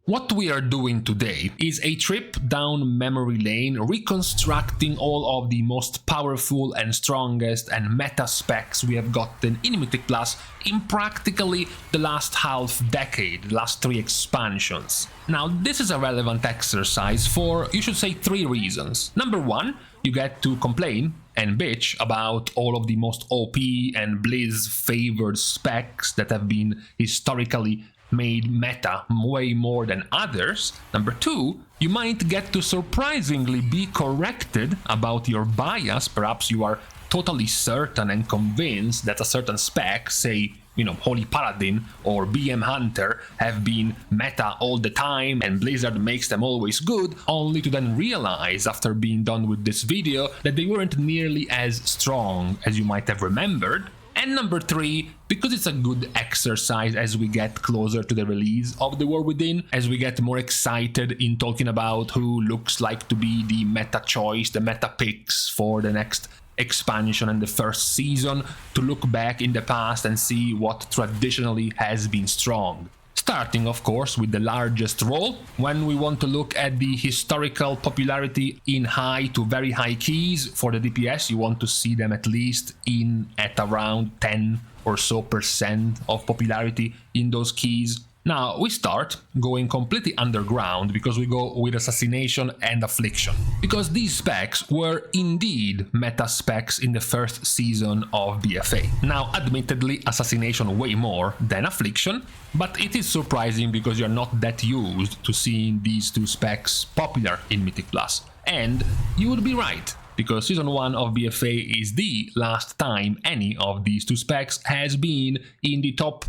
What we are doing today is a trip down memory lane, reconstructing all of the most powerful and strongest and meta specs we have gotten in Mythic Plus in practically the last half decade, last 3 expansions. Now, this is a relevant exercise for, you should say, 3 reasons. Number 1, you get to complain and bitch about all of the most OP and Blizz favored specs that have been historically made meta way more than others. Number 2, you might get to surprisingly be corrected about your bias. Perhaps you are totally certain and convinced that a certain spec, say, Holy Paladin or BM Hunter, have been meta all the time and Blizzard makes them always good, only to then realize after being done with this video that they weren't nearly as strong as you might have remembered. And number 3, because it's a good exercise as we get closer to the release of The War Within, as we get more excited in talking about who looks like to be the meta choice, the meta picks for the next expansion and the first season, to look back in the past and see what traditionally has been strong. Starting, of course, with the largest role. When we want to look at the historical popularity in high to very high keys for the DPS, you want to see them at least at around 10 or so % of popularity in those keys. Now, we start going completely underground because we go with Assassination and Affliction, because these specs were indeed meta specs in the first season of BFA. Now, admittedly, Assassination way more than Affliction, but it is surprising because you're not that used to seeing these 2 specs popular in Mythic Plus. And you would be right, because Season 1 of BFA is the last time any of these 2 specs has been in the top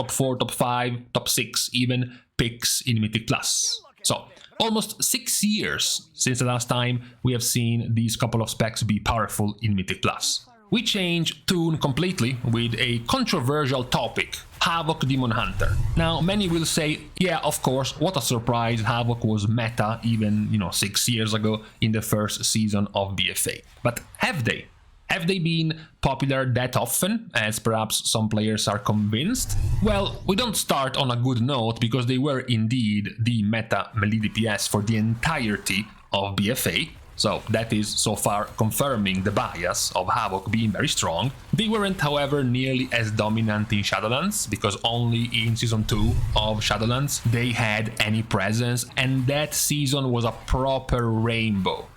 4, top 5, top 6 even picks in Mythic Plus. So, almost 6 years since the last time we have seen these couple of specs be powerful in Mythic Plus. We change tune completely with a controversial topic, Havoc Demon Hunter. Now, many will say, yeah, of course, what a surprise, Havoc was meta even, 6 years ago in the first season of BFA. But have they? Have they been popular that often, as perhaps some players are convinced? Well, we don't start on a good note because they were indeed the meta melee DPS for the entirety of BFA. So that is so far confirming the bias of Havoc being very strong. They weren't, however, nearly as dominant in Shadowlands, because only in Season 2 of Shadowlands they had any presence, and that season was a proper rainbow.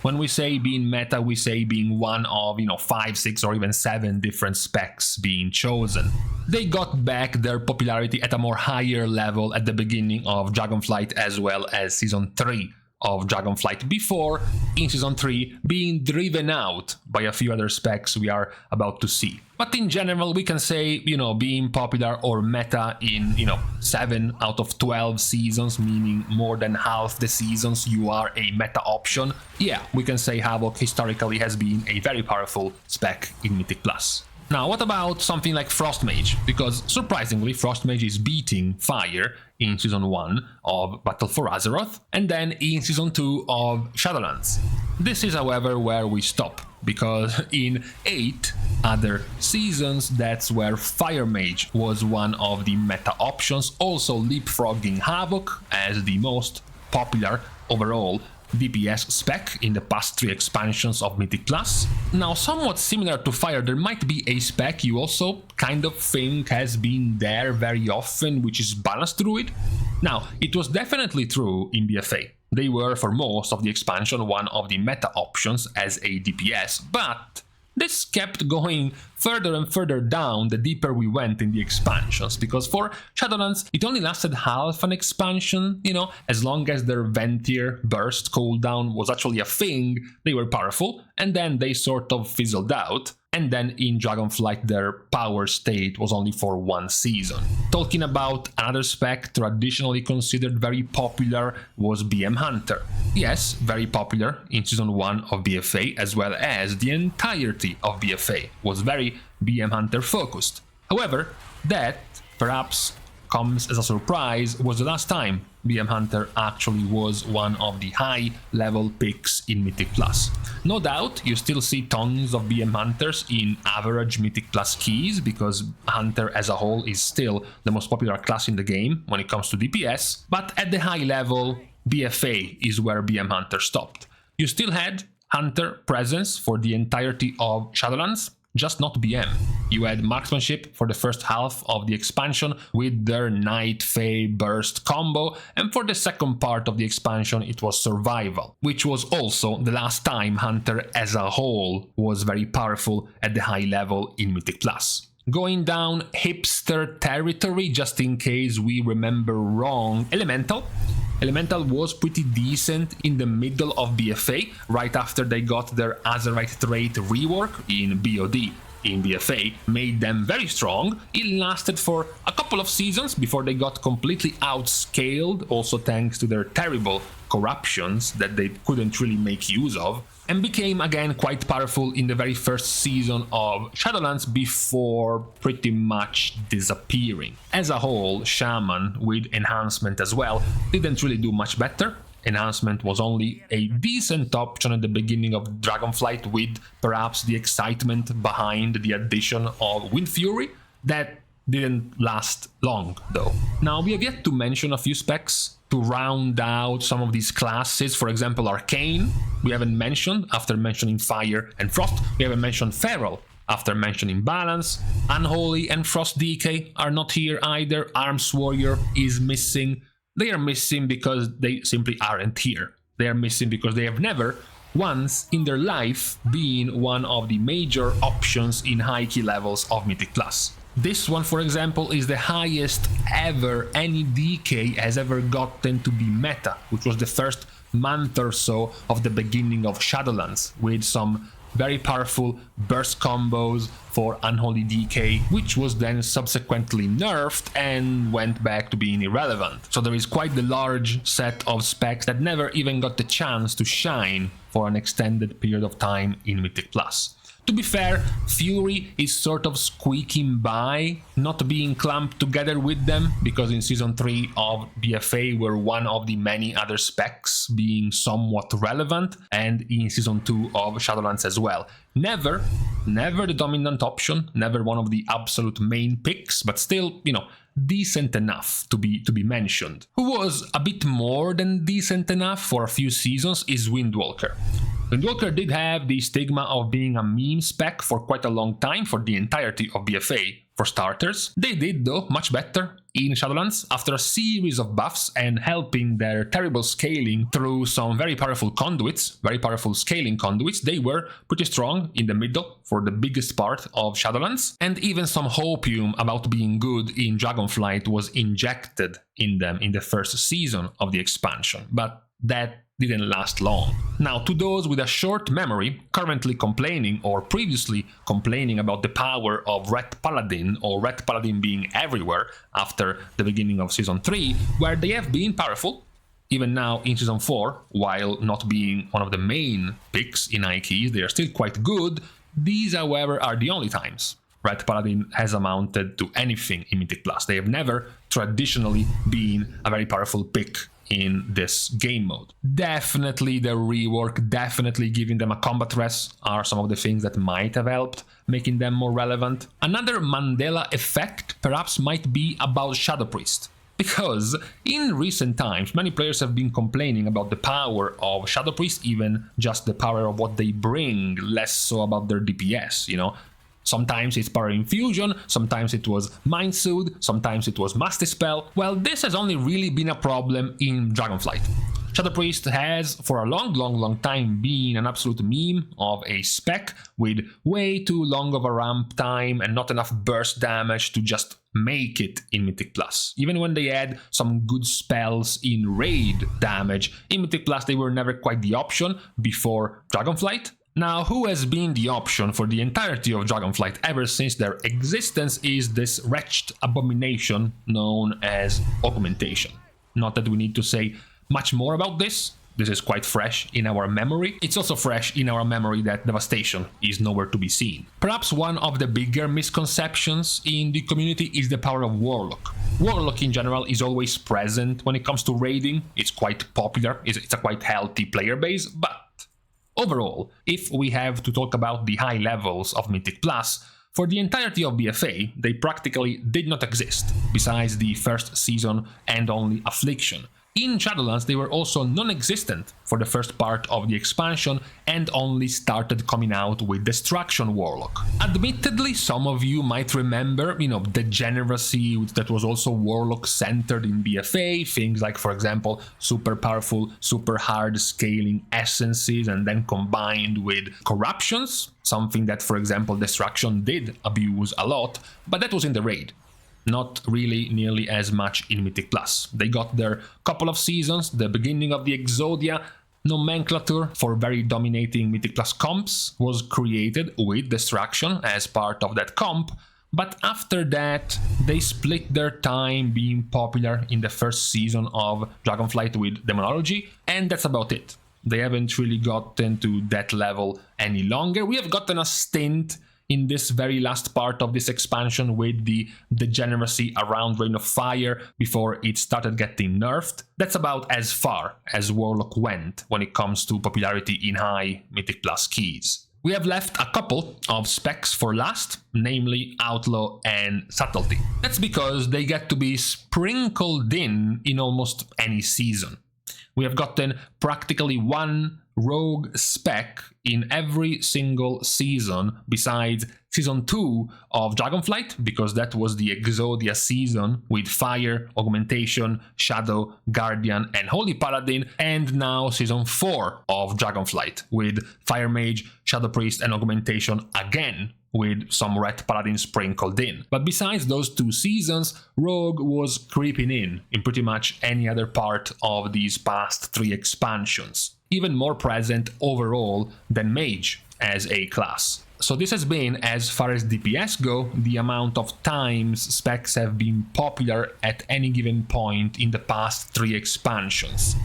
When we say being meta, we say being one of, 5, 6 or even 7 different specs being chosen. They got back their popularity at a more higher level at the beginning of Dragonflight as well as Season 3 of Dragonflight, before in Season 3 being driven out by a few other specs we are about to see. But in general, we can say, being popular or meta in, 7 out of 12 seasons, meaning more than half the seasons you are a meta option. Yeah, we can say Havoc historically has been a very powerful spec in Mythic Plus. Now, what about something like Frost Mage? Because surprisingly, Frost Mage is beating Fire in Season 1 of Battle for Azeroth, and then in Season 2 of Shadowlands. This is, however, where we stop, because in 8 other seasons, that's where Fire Mage was one of the meta options, also leapfrogging Havoc as the most popular overall DPS spec in the past 3 expansions of Mythic Plus. Now, somewhat similar to Fire, there might be a spec you also kind of think has been there very often, which is Balanced Druid. Now, it was definitely true in BFA. They were, for most of the expansion, one of the meta options as a DPS, but this kept going further and further down the deeper we went in the expansions, because for Shadowlands it only lasted half an expansion, as long as their Ventir burst cooldown was actually a thing, they were powerful, and then they sort of fizzled out. And then in Dragonflight their power state was only for 1 season. Talking about another spec traditionally considered very popular was BM Hunter. Yes, very popular in Season 1 of BFA, as well as the entirety of BFA was very BM Hunter focused. However, that perhaps comes as a surprise, was the last time BM Hunter actually was one of the high-level picks in Mythic Plus. No doubt, you still see tons of BM Hunters in average Mythic Plus keys, because Hunter as a whole is still the most popular class in the game when it comes to DPS, but at the high level, BFA is where BM Hunter stopped. You still had Hunter presence for the entirety of Shadowlands, just not BM. You had marksmanship for the first half of the expansion with their Night Fae burst combo, and for the second part of the expansion it was survival, which was also the last time Hunter as a whole was very powerful at the high level in Mythic Plus. Going down hipster territory, just in case we remember wrong, Elemental. Elemental was pretty decent in the middle of BFA, right after they got their Azerite trait rework in BOD. In BFA, made them very strong. It lasted for a couple of seasons before they got completely outscaled, also thanks to their terrible corruptions that they couldn't really make use of, and became again quite powerful in the very first season of Shadowlands before pretty much disappearing. As a whole, Shaman, with enhancement as well, didn't really do much better. Enhancement was only a decent option at the beginning of Dragonflight, with perhaps the excitement behind the addition of Wind Fury. That didn't last long though. Now, we have yet to mention a few specs to round out some of these classes. For example, Arcane we haven't mentioned after mentioning Fire and Frost. We haven't mentioned Feral after mentioning Balance. Unholy and Frost Decay are not here either. Arms Warrior is missing. They are missing because they simply aren't here. They are missing because they have never once in their life been one of the major options in high key levels of Mythic Plus. This one, for example, is the highest ever any DK has ever gotten to be meta, which was the first month or so of the beginning of Shadowlands, with some very powerful burst combos for Unholy DK, which was then subsequently nerfed and went back to being irrelevant. So there is quite the large set of specs that never even got the chance to shine for an extended period of time in Mythic Plus. To be fair, Fury is sort of squeaking by, not being clumped together with them, because in Season 3 of BFA were one of the many other specs being somewhat relevant, and in Season 2 of Shadowlands as well. Never the dominant option, never one of the absolute main picks, but still, decent enough to be mentioned. Who was a bit more than decent enough for a few seasons is Windwalker. Windwalker did have the stigma of being a meme spec for quite a long time for the entirety of BFA. For starters, they did though much better in Shadowlands after a series of buffs and helping their terrible scaling through some very powerful conduits, very powerful scaling conduits. They were pretty strong in the middle for the biggest part of Shadowlands, and even some hopium about being good in Dragonflight was injected in them in the first season of the expansion, but that didn't last long. Now, to those with a short memory, currently complaining or previously complaining about the power of Ret Paladin, or Ret Paladin being everywhere after the beginning of Season 3, where they have been powerful, even now in Season 4, while not being one of the main picks in high keys, they are still quite good. These, however, are the only times Ret Paladin has amounted to anything in Mythic Plus. They have never traditionally been a very powerful pick in this game mode. Definitely the rework, definitely giving them a combat res are some of the things that might have helped making them more relevant. Another Mandela effect perhaps might be about Shadow Priest, because in recent times many players have been complaining about the power of Shadow Priest, even just the power of what they bring, less so about their DPS, Sometimes it's Power Infusion, sometimes it was Mind Soothe, sometimes it was Mass Dispel. Well, this has only really been a problem in Dragonflight. Shadow Priest has, for a long time, been an absolute meme of a spec with way too long of a ramp time and not enough burst damage to just make it in Mythic Plus. Even when they had some good spells in raid damage, in Mythic Plus they were never quite the option before Dragonflight. Now, who has been the option for the entirety of Dragonflight ever since their existence is this wretched abomination known as Augmentation. Not that we need to say much more about this. This is quite fresh in our memory. It's also fresh in our memory that Devastation is nowhere to be seen. Perhaps one of the bigger misconceptions in the community is the power of Warlock. Warlock in general is always present when it comes to raiding. It's quite popular, it's a quite healthy player base, but overall, if we have to talk about the high levels of Mythic Plus, for the entirety of BFA, they practically did not exist, besides the first season and only Affliction. In Shadowlands, they were also non-existent for the first part of the expansion and only started coming out with Destruction Warlock. Admittedly, some of you might remember, the degeneracy that was also Warlock-centered in BFA, things like, for example, super powerful, super hard scaling essences and then combined with corruptions, something that, for example, Destruction did abuse a lot, but that was in the raid. Not really nearly as much in Mythic Plus. They got their couple of seasons, the beginning of the Exodia nomenclature for very dominating Mythic Plus comps was created with Destruction as part of that comp, but after that they split their time being popular in the first season of Dragonflight with Demonology, and that's about it. They haven't really gotten to that level any longer. We have gotten a stint in this very last part of this expansion with the degeneracy around Reign of Fire before it started getting nerfed. That's about as far as Warlock went when it comes to popularity in high Mythic Plus keys. We have left a couple of specs for last, namely Outlaw and Subtlety. That's because they get to be sprinkled in almost any season. We have gotten practically one rogue spec in every single season besides season 2 of Dragonflight, because that was the Exodia season with Fire, Augmentation, Shadow, Guardian and Holy Paladin, and now season 4 of Dragonflight with Fire Mage, Shadow Priest and Augmentation again, with some Ret Paladin sprinkled in. But besides those 2 seasons, Rogue was creeping in pretty much any other part of these past 3 expansions. Even more present overall than Mage as a class. So this has been, as far as DPS go, the amount of times specs have been popular at any given point in the past 3 expansions.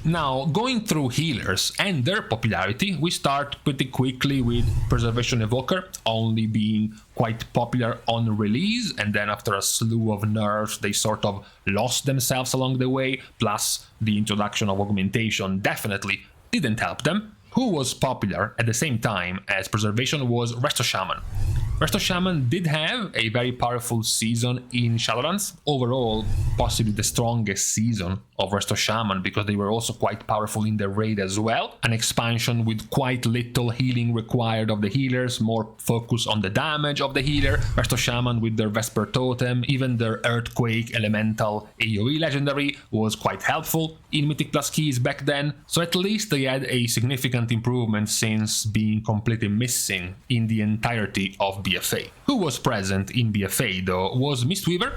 Now, going through healers and their popularity, we start pretty quickly with Preservation Evoker, only being quite popular on release, and then after a slew of nerfs they sort of lost themselves along the way, plus the introduction of Augmentation definitely didn't help them. Who was popular at the same time as Preservation was Resto Shaman. Resto Shaman did have a very powerful season in Shadowlands, overall possibly the strongest season of Resto Shaman because they were also quite powerful in the raid as well. An expansion with quite little healing required of the healers, more focus on the damage of the healer. Resto Shaman with their Vesper Totem, even their Earthquake Elemental AoE legendary was quite helpful in Mythic Plus keys back then, so at least they had a significant improvement since being completely missing in the entirety of BFA. Who was present in BFA though was Mistweaver.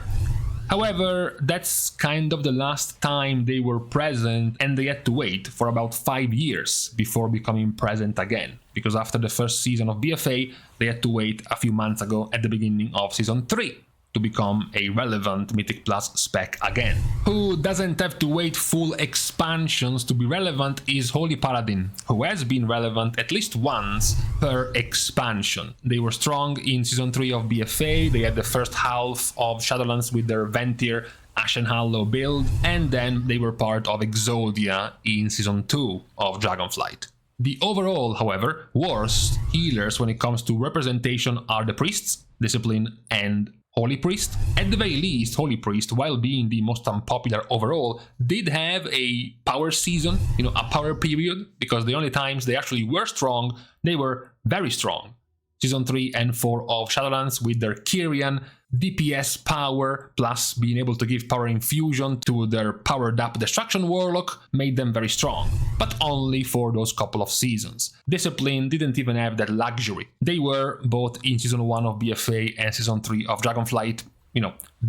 However, that's kind of the last time they were present, and they had to wait for about 5 years before becoming present again, because after the first season of BFA they had to wait a few months ago at the beginning of season 3 to become a relevant Mythic Plus spec again. Who doesn't have to wait full expansions to be relevant is Holy Paladin, who has been relevant at least once per expansion. They were strong in season 3 of BFA, they had the first half of Shadowlands with their Ventir Ashen Hallow build, and then they were part of Exodia in season 2 of Dragonflight. The overall, however, worst healers when it comes to representation are the priests, Discipline and Holy Priest. At the very least, Holy Priest, while being the most unpopular overall, did have a power season, a power period, because the only times they actually were strong, they were very strong. Season 3 and 4 of Shadowlands with their Kyrian DPS power, plus being able to give power infusion to their powered up Destruction Warlock, made them very strong, but only for those couple of seasons. Discipline didn't even have that luxury. They were, both in season 1 of BFA and season 3 of Dragonflight,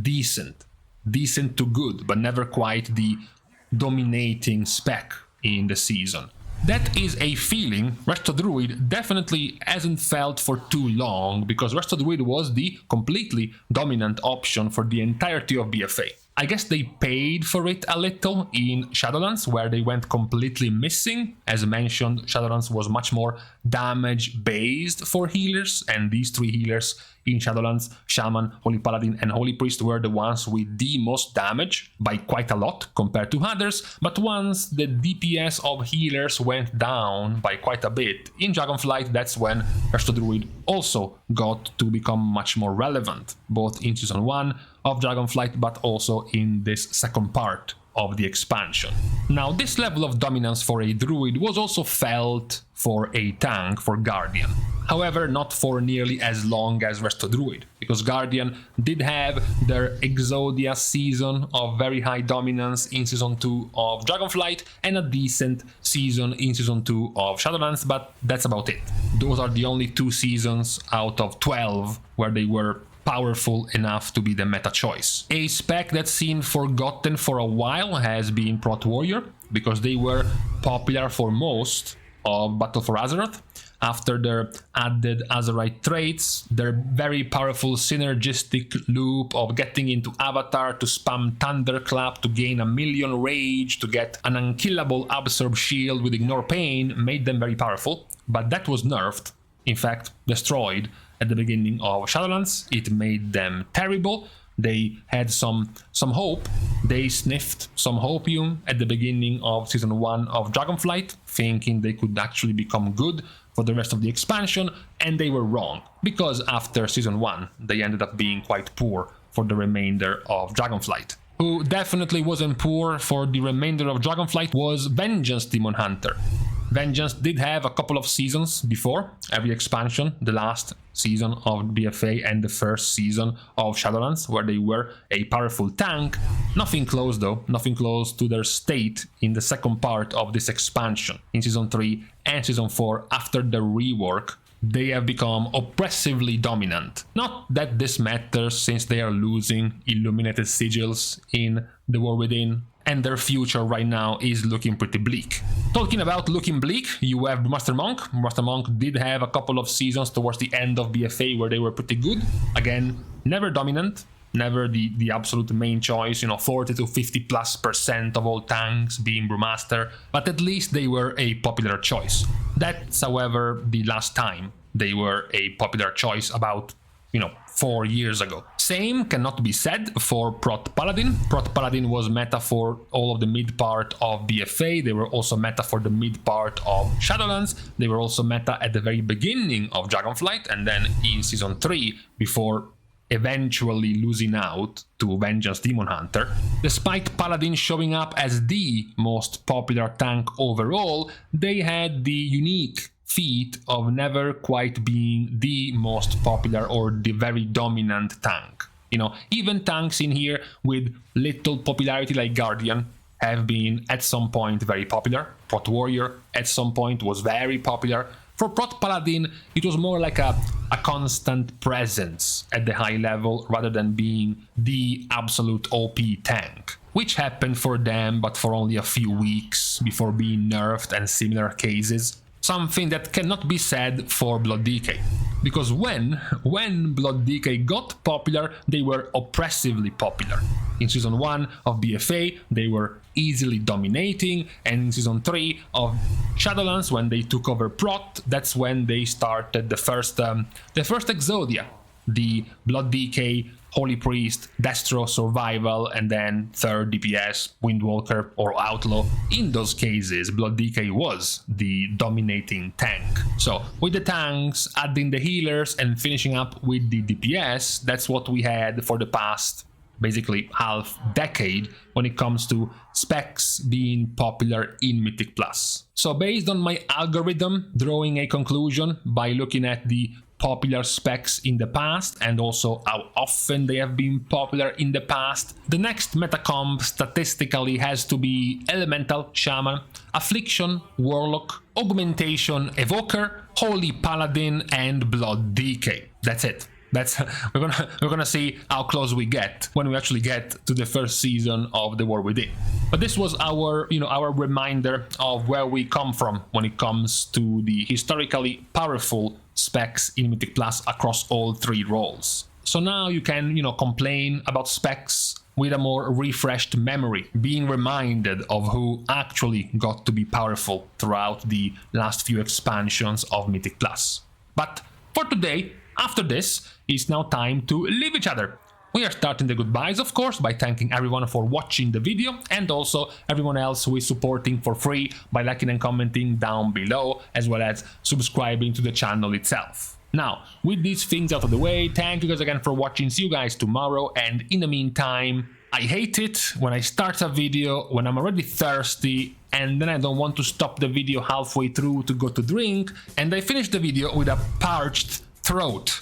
decent to good, but never quite the dominating spec in the season. That is a feeling Resto Druid definitely hasn't felt for too long, because Resto Druid was the completely dominant option for the entirety of BFA. I guess they paid for it a little in Shadowlands, where they went completely missing. As mentioned, Shadowlands was much more damage-based for healers, and these 3 healers in Shadowlands, Shaman, Holy Paladin, and Holy Priest, were the ones with the most damage, by quite a lot compared to others. But once the DPS of healers went down by quite a bit in Dragonflight, that's when Resto Druid also got to become much more relevant, both in Season 1 of Dragonflight, but also in this second part of the expansion. Now, this level of dominance for a druid was also felt for a tank, for Guardian. However, not for nearly as long as Resto Druid, because Guardian did have their Exodia season of very high dominance in Season 2 of Dragonflight, and a decent season in Season 2 of Shadowlands, but that's about it. Those are the only 2 seasons out of 12 where they were powerful enough to be the meta choice. A spec that's seen forgotten for a while has been Prot Warrior, because they were popular for most of Battle for Azeroth. After their added Azerite traits, their very powerful synergistic loop of getting into Avatar to spam Thunderclap to gain 1,000,000 rage to get an unkillable Absorb Shield with Ignore Pain made them very powerful, but that was nerfed, in fact destroyed, at the beginning of Shadowlands. It made them terrible. They had some hope. They sniffed some hopium at the beginning of Season 1 of Dragonflight, thinking they could actually become good for the rest of the expansion, and they were wrong, because after Season 1 they ended up being quite poor for the remainder of Dragonflight. Who definitely wasn't poor for the remainder of Dragonflight was Vengeance Demon Hunter. Vengeance did have a couple of seasons before every expansion, the last season of BFA and the first season of Shadowlands, where they were a powerful tank. Nothing close though, nothing close to their state in the second part of this expansion. In Season 3 and Season 4, after the rework, they have become oppressively dominant. Not that this matters, since they are losing Illuminated Sigils in the War Within, and their future right now is looking pretty bleak. Talking about looking bleak, you have Master Monk. Master Monk did have a couple of seasons towards the end of BFA where they were pretty good. Again, never dominant, never the absolute main choice, 40 to 50+% of all tanks being Brewmaster, but at least they were a popular choice. That's, however, the last time they were a popular choice, about 4 years ago. Same cannot be said for Prot Paladin. Prot Paladin was meta for all of the mid part of BFA. They were also meta for the mid part of Shadowlands. They were also meta at the very beginning of Dragonflight, and then in Season 3 before eventually losing out to Vengeance Demon Hunter. Despite Paladin showing up as the most popular tank overall, they had the unique feat of never quite being the most popular or the very dominant tank. Even tanks in here with little popularity like Guardian have been at some point very popular. Prot Warrior at some point was very popular. For Prot Paladin, it was more like a constant presence at the high level rather than being the absolute OP tank, which happened for them, but for only a few weeks before being nerfed and similar cases. Something that cannot be said for Blood DK, because when Blood DK got popular, they were oppressively popular. In Season 1 of BFA, they were easily dominating, and in Season 3 of Shadowlands, when they took over Prot, that's when they started the first Exodia, the Blood DK, Holy Priest, Destro, Survival, and then third DPS, Windwalker or Outlaw. In those cases, Blood DK was the dominating tank. So with the tanks, adding the healers, and finishing up with the DPS, that's what we had for the past basically half decade when it comes to specs being popular in Mythic Plus. So based on my algorithm, drawing a conclusion by looking at the popular specs in the past and also how often they have been popular in the past, the next meta comp statistically has to be Elemental Shaman, Affliction, Warlock, Augmentation, Evoker, Holy Paladin, and Blood DK. That's it. We're gonna see how close we get when we actually get to the first season of The War Within. But this was our reminder of where we come from when it comes to the historically powerful specs in Mythic Plus across all 3 roles. So now you can complain about specs with a more refreshed memory, being reminded of who actually got to be powerful throughout the last few expansions of Mythic Plus. But for today, after this, it's now time to leave each other. We are starting the goodbyes, of course, by thanking everyone for watching the video and also everyone else who is supporting for free by liking and commenting down below, as well as subscribing to the channel itself. Now, with these things out of the way, thank you guys again for watching, see you guys tomorrow, and in the meantime, I hate it when I start a video when I'm already thirsty and then I don't want to stop the video halfway through to go to drink, and I finish the video with a parched throat.